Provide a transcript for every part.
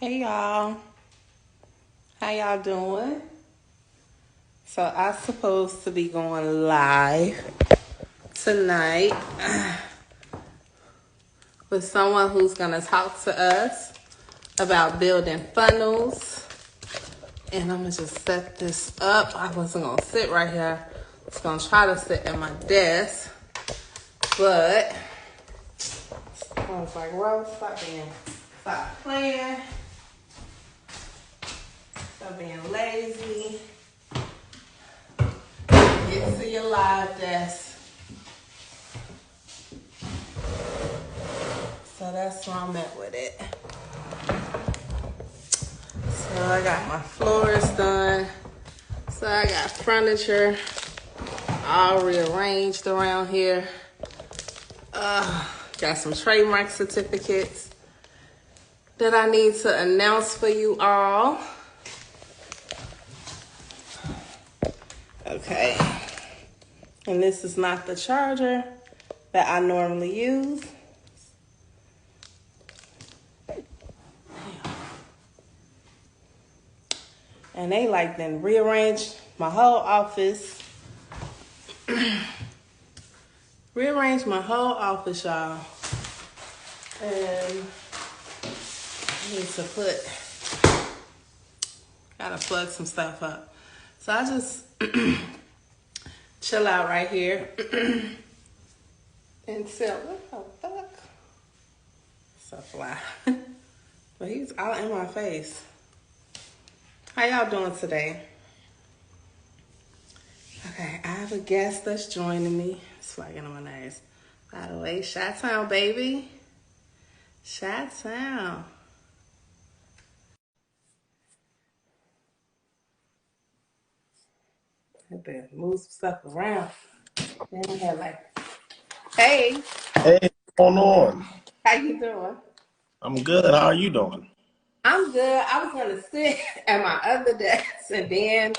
Hey y'all, how y'all doing? So I'm supposed to be going live tonight with someone who's gonna talk to us about building funnels. And I'm gonna just set this up. I wasn't gonna sit right here. I was gonna try to sit at my desk, but I was like, Rose, stop playing, stop being lazy. Get to your live desk. So that's where I'm at with it. So I got my floors done. So I got furniture all rearranged around here. Got some trademark certificates that I need to announce for you all. Okay. And this is not the charger that I normally use. And they like then rearranged my whole office. Rearranged my whole office, y'all. And I need to gotta plug some stuff up. So I just chill out right here and sell. What the fuck? It's a fly. But he's all in my face. How y'all doing today? Okay, I have a guest that's joining me. It's flagging on my nerves. By the way, Chi-Town, baby. Chi-Town. I had to move some stuff around. Then I had like, hey, Hey, what's going on? how you doing? I'm good. How are you doing? I'm good. I was gonna sit at my other desk and then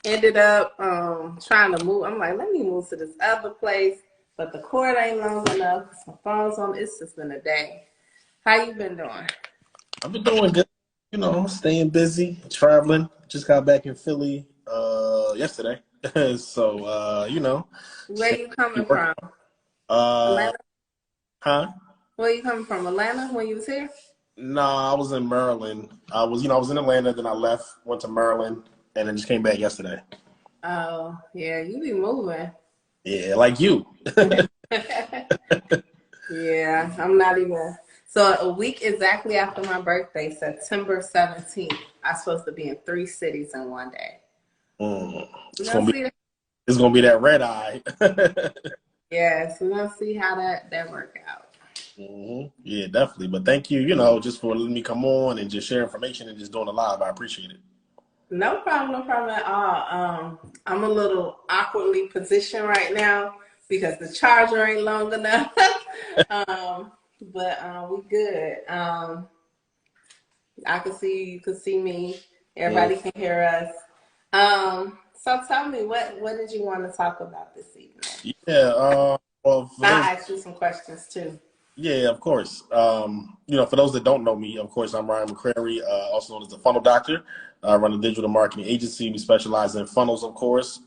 ended up trying to move. I'm like, let me move to this other place, but the cord ain't long enough because my phone's on. It's just been a day. How you been doing? I've been doing good. Staying busy, traveling. Just got back in Philly yesterday. So Where staying you busy coming working. from? Uh Atlanta? huh? Where you coming from? Atlanta when you was here? Nah, I was in Maryland. I was in Atlanta, then I left, went to Maryland, and then just came back yesterday. Oh, yeah, you be moving. Yeah, like you. Yeah, I'm not even. So a week exactly after my birthday, September 17th, I'm supposed to be in 3 cities in one day. Mm. We're It's gonna gonna be see. it's gonna be that red eye. Yes, we're gonna see how that work out. Yeah, definitely. But thank you, just for letting me come on and just share information and just doing it live. I appreciate it. No problem at all. I'm a little awkwardly positioned right now because the charger ain't long enough. But we good. I can see you, you can see me. Mm. Everybody can hear us. So tell me, what did you want to talk about this evening? Yeah. Well, for those, I'll ask you some questions too. yeah, of course. For those that don't know me, of course, I'm Ryan McCrary, also known as the Funnel Doctor. I run a digital marketing agency. We specialize in funnels, of course,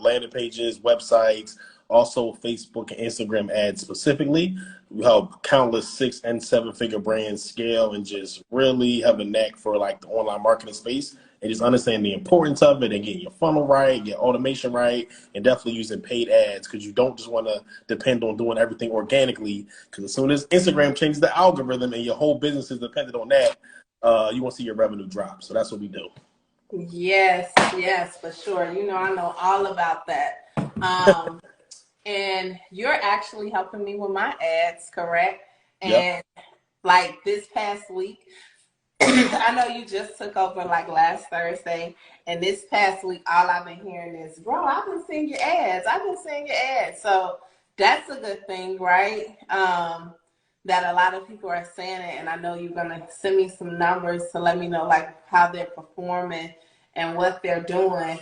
landing pages, websites, also Facebook and Instagram ads specifically. We help countless 6 and 7 figure brands scale and just really have a knack for like the online marketing space and just understand the importance of it and getting your funnel right, get automation right, and definitely using paid ads because you don't just want to depend on doing everything organically. Because as soon as Instagram changes the algorithm and your whole business is dependent on that, you won't see your revenue drop. So that's what we do. Yes, for sure. I know all about that. And you're actually helping me with my ads, correct? Yep. And like this past week, I know you just took over like last Thursday, and this past week, all I've been hearing is, bro, I've been seeing your ads. I've been seeing your ads. So that's a good thing, right? That a lot of people are saying it, and I know you're gonna send me some numbers to let me know like how they're performing and what they're doing.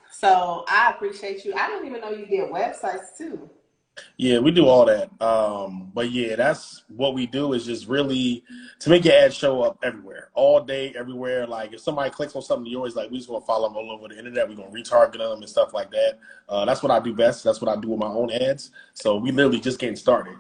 So I appreciate you. I didn't even know you did websites too. Yeah, we do all that. But yeah, that's what we do is just really to make your ads show up everywhere, all day, everywhere. Like if somebody clicks on something, you always like, we just want to follow them all over the internet. We're going to retarget them and stuff like that. That's what I do best. That's what I do with my own ads. So we literally just getting started.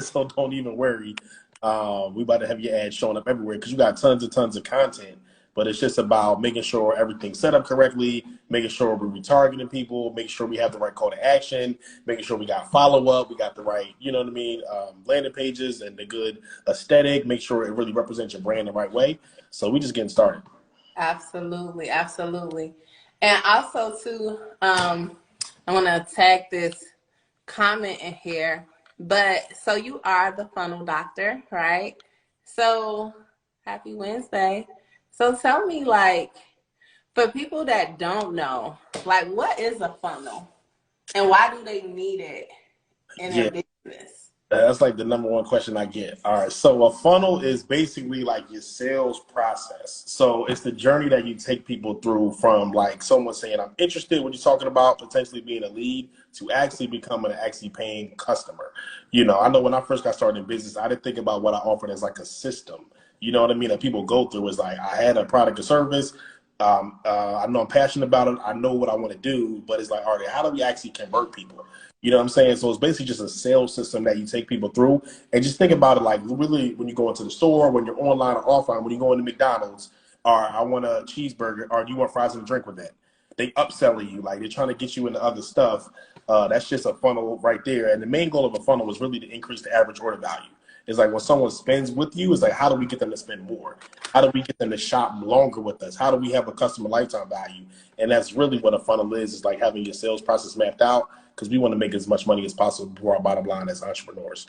So don't even worry. We about to have your ads showing up everywhere because you got tons and tons of content. But it's just about making sure everything's set up correctly, making sure we're retargeting people, making sure we have the right call to action, making sure we got follow up, we got the right, you know what I mean, landing pages and the good aesthetic, make sure it really represents your brand the right way. So we just getting started. Absolutely, absolutely. And also too, I want to tag this comment in here, but so you are the funnel doctor, right? So happy Wednesday. So tell me, like, for people that don't know, like, what is a funnel and why do they need it in their Yeah. business? That's like the number one question I get. All right. So a funnel is basically like your sales process. So it's the journey that you take people through from like someone saying, I'm interested, what you're talking about, potentially being a lead to actually becoming an actually paying customer. You know, I know when I first got started in business, I didn't think about what I offered as like a system. You know what I mean? That people go through is like, I had a product or service. I know I'm passionate about it. I know what I want to do, but it's like, all right, how do we actually convert people? You know what I'm saying? So it's basically just a sales system that you take people through. And just think about it like really when you go into the store, when you're online or offline, when you go into McDonald's, or I want a cheeseburger, or do you want fries and a drink with that? They upselling you, like they're trying to get you into other stuff. That's just a funnel right there. And the main goal of a funnel is really to increase the average order value. It's like when someone spends with you, it's like, how do we get them to spend more? How do we get them to shop longer with us? How do we have a customer lifetime value? And that's really what a funnel is like having your sales process mapped out because we want to make as much money as possible for our bottom line as entrepreneurs.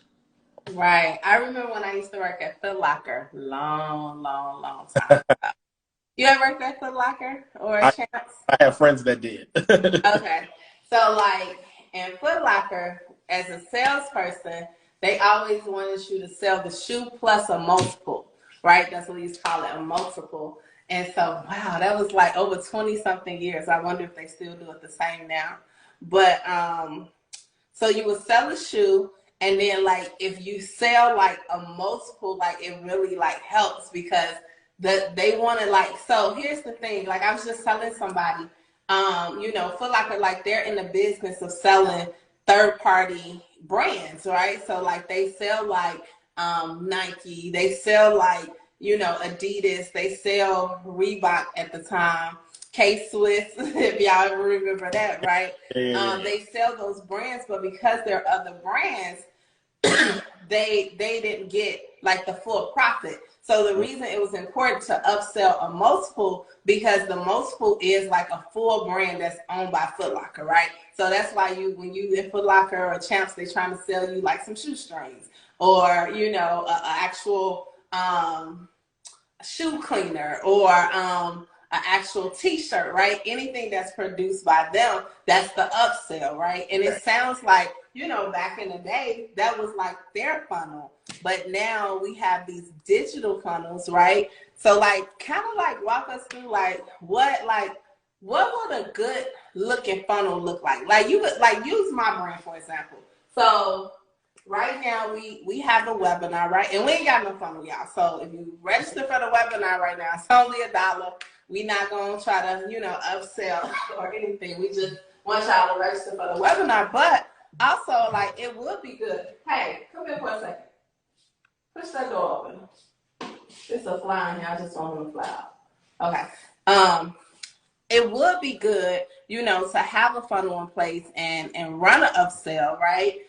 Right. I remember when I used to work at Foot Locker, long time. You ever worked at Foot Locker or I, Champs? I have friends that did. Okay. So like in Foot Locker, as a salesperson, they always wanted you to sell the shoe plus a multiple, right? That's what we used to call it, a multiple. And so, wow, that was like over 20 something years. I wonder if they still do it the same now. But so you would sell a shoe, and then like if you sell like a multiple, like it really like helps because they want to like. So here's the thing. Like I was just telling somebody, you know, Foot Locker, like they're in the business of selling third party brands, right? So like they sell like Nike, they sell like you know Adidas, they sell Reebok at the time. K-Swiss, if y'all ever remember that, right? Yeah. They sell those brands, but because they're other brands, they didn't get like the full profit. So the reason it was important to upsell a multiple because the multiple is like a full brand that's owned by Foot Locker, right? So that's why when you in Foot Locker or Champs, they trying to sell you like some shoestrings or you know a actual shoe cleaner or an actual t-shirt, right? Anything that's produced by them, that's the upsell, right? And it sounds like, you know, back in the day, that was like their funnel. But now we have these digital funnels, right? So like kind of like walk us through like what would a good looking funnel look like? Like you could like use my brand for example. So right now we have a webinar, right? And we ain't got no funnel, y'all. So if you register for the webinar right now, it's only $1. We not gonna try to, you know, upsell or anything. We just want y'all to register for the webinar. But also, like, it would be good. Hey, come here for a second. Push that door open. It's a fly in here. I just want him to fly out. Okay. It would be good, you know, to have a funnel in place and run an upsell, right?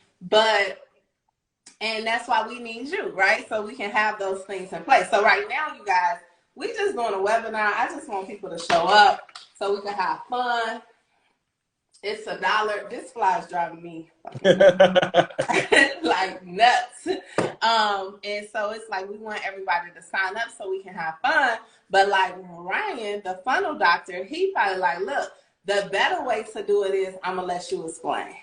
And that's why we need you, right? So we can have those things in place. So right now, you guys, we just doing a webinar. I just want people to show up so we can have fun. It's $1. This fly is driving me like nuts. And so it's like we want everybody to sign up so we can have fun. But like Ryan, the funnel doctor, he probably like, look, the better way to do it is I'm gonna let you explain.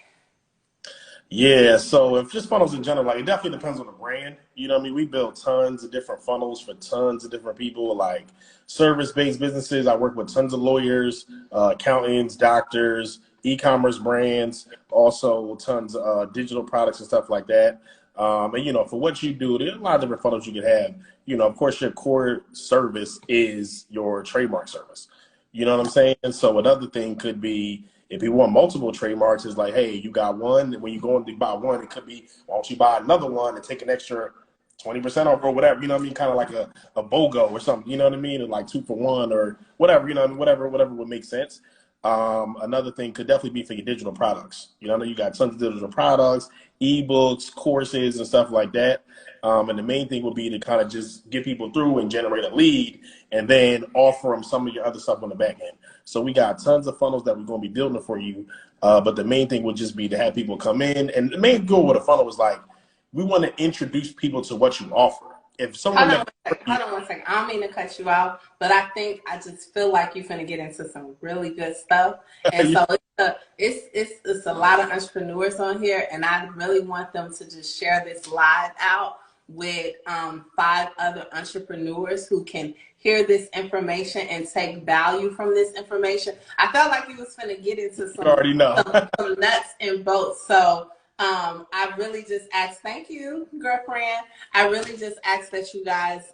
Yeah, so if just funnels in general, like it definitely depends on the brand. You know what I mean? We build tons of different funnels for tons of different people, like service-based businesses. I work with tons of lawyers, accountants, doctors, e-commerce brands, also tons of digital products and stuff like that. And, you know, for what you do, there's a lot of different funnels you could have. You know, of course, your core service is your trademark service. You know what I'm saying? So another thing could be, if you want multiple trademarks, it's like, hey, you got one. When you go and buy one, it could be, why don't you buy another one and take an extra 20% off or whatever, you know what I mean? Kind of like a BOGO or something, you know what I mean? And like 2 for 1 or whatever, you know what I mean? Whatever would make sense. Another thing could definitely be for your digital products. You know, I know you got tons of digital products, ebooks, courses, and stuff like that. And the main thing would be to kind of just get people through and generate a lead and then offer them some of your other stuff on the back end. So we got tons of funnels that we're going to be building for you. But the main thing would just be to have people come in. And the main goal with a funnel is like, we want to introduce people to what you offer. If someone hold on one second. I don't mean to cut you off, but I just feel like you're going to get into some really good stuff. And so it's a lot of entrepreneurs on here, and I really want them to just share this live out with 5 other entrepreneurs who can hear this information and take value from this information. I felt like you was going to get into some nuts and bolts. So I really just ask, thank you, girlfriend. I really just ask that you guys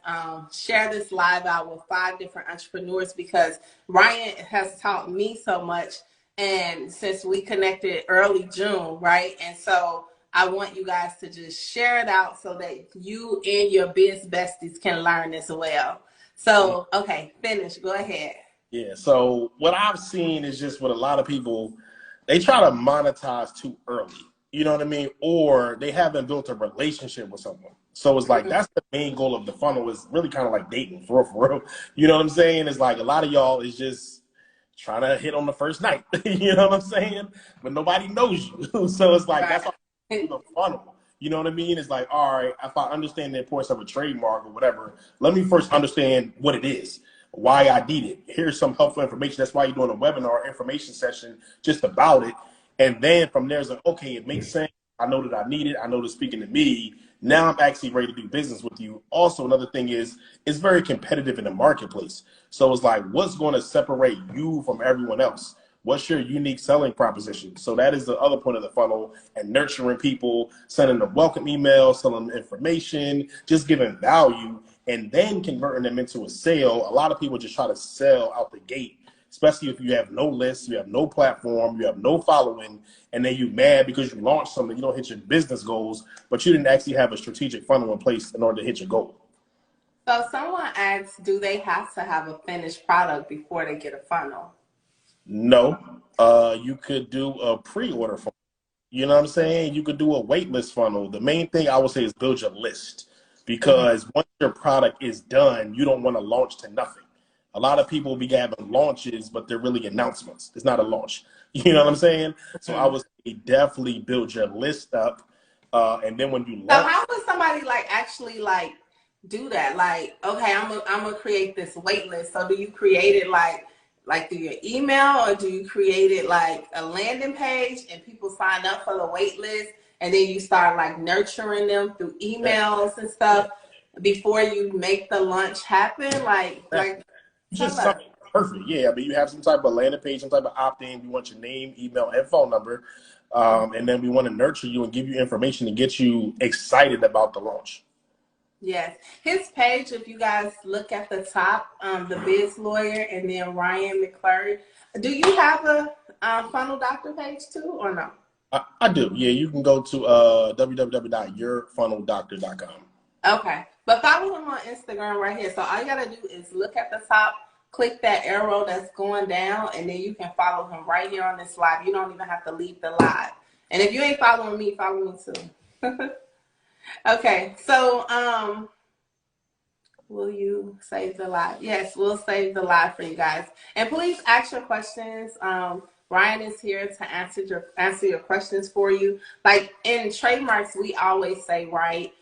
share this live out with 5 different entrepreneurs, because Ryan has taught me so much, and since we connected early June, right? And so I want you guys to just share it out so that you and your biz besties can learn as well. So, okay, finish. Go ahead. Yeah, so what I've seen is just what a lot of people, they try to monetize too early. You know what I mean? Or they haven't built a relationship with someone. So it's like, that's the main goal of the funnel, is really kind of like dating, for real. You know what I'm saying? It's like a lot of y'all is just trying to hit on the first night. You know what I'm saying? But nobody knows you. So it's like, that's all the funnel. You know what I mean? It's like, all right, if I understand the importance of a trademark or whatever, let me first understand what it is, why I need it. Here's some helpful information. That's why you're doing a webinar information session just about it. And then from there, it's like, okay, it makes sense. I know that I need it. I know it's speaking to me. Now I'm actually ready to do business with you. Also, another thing is, it's very competitive in the marketplace. So it's like, what's going to separate you from everyone else? What's your unique selling proposition? So that is the other point of the funnel, and nurturing people, sending them welcome emails, selling them information, just giving value, and then converting them into a sale. A lot of people just try to sell out the gate, especially if you have no list, you have no platform, you have no following, and then you're mad because you launched something, you don't hit your business goals, but you didn't actually have a strategic funnel in place in order to hit your goal. So someone asks, do they have to have a finished product before they get a funnel? No. You could do a pre-order funnel. You know what I'm saying? You could do a wait list funnel. The main thing I would say is build your list, because once your product is done, you don't want to launch to nothing. A lot of people be having launches, but they're really announcements. It's not a launch. You know what I'm saying? So I would say definitely build your list up. And then when you launch. So how would somebody actually do that? Like, okay, I'm gonna create this wait list. So do you create it like through your email, or do you create it like a landing page and people sign up for the wait list, and then you start nurturing them through emails and stuff before you make the launch happen? Just something perfect. Yeah, I mean, you have some type of landing page, some type of opt-in. We want your name, email, and phone number. And then we want to nurture you and give you information to get you excited about the launch. Yes. His page, if you guys look at the top, the Biz Lawyer, and then Ryan McClurry. Do you have a Funnel Doctor page too, or no? I do. Yeah, you can go to www.yourfunnelDoctor.com. Okay. But follow him on Instagram right here. So all you got to do is look at the top, click that arrow that's going down, and then you can follow him right here on this live. You don't even have to leave the live. And if you ain't following me, follow me too. Okay. So will you save the live? Yes, we'll save the live for you guys. And please ask your questions. Ryan is here to answer your questions for you. Like in trademarks, we always say, right,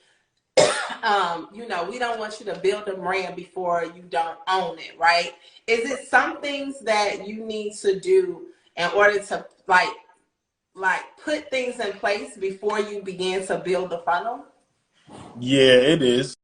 you know, we don't want you to build a brand before you don't own it, right? Is it some things that you need to do in order to like put things in place before you begin to build the funnel? Yeah, it is.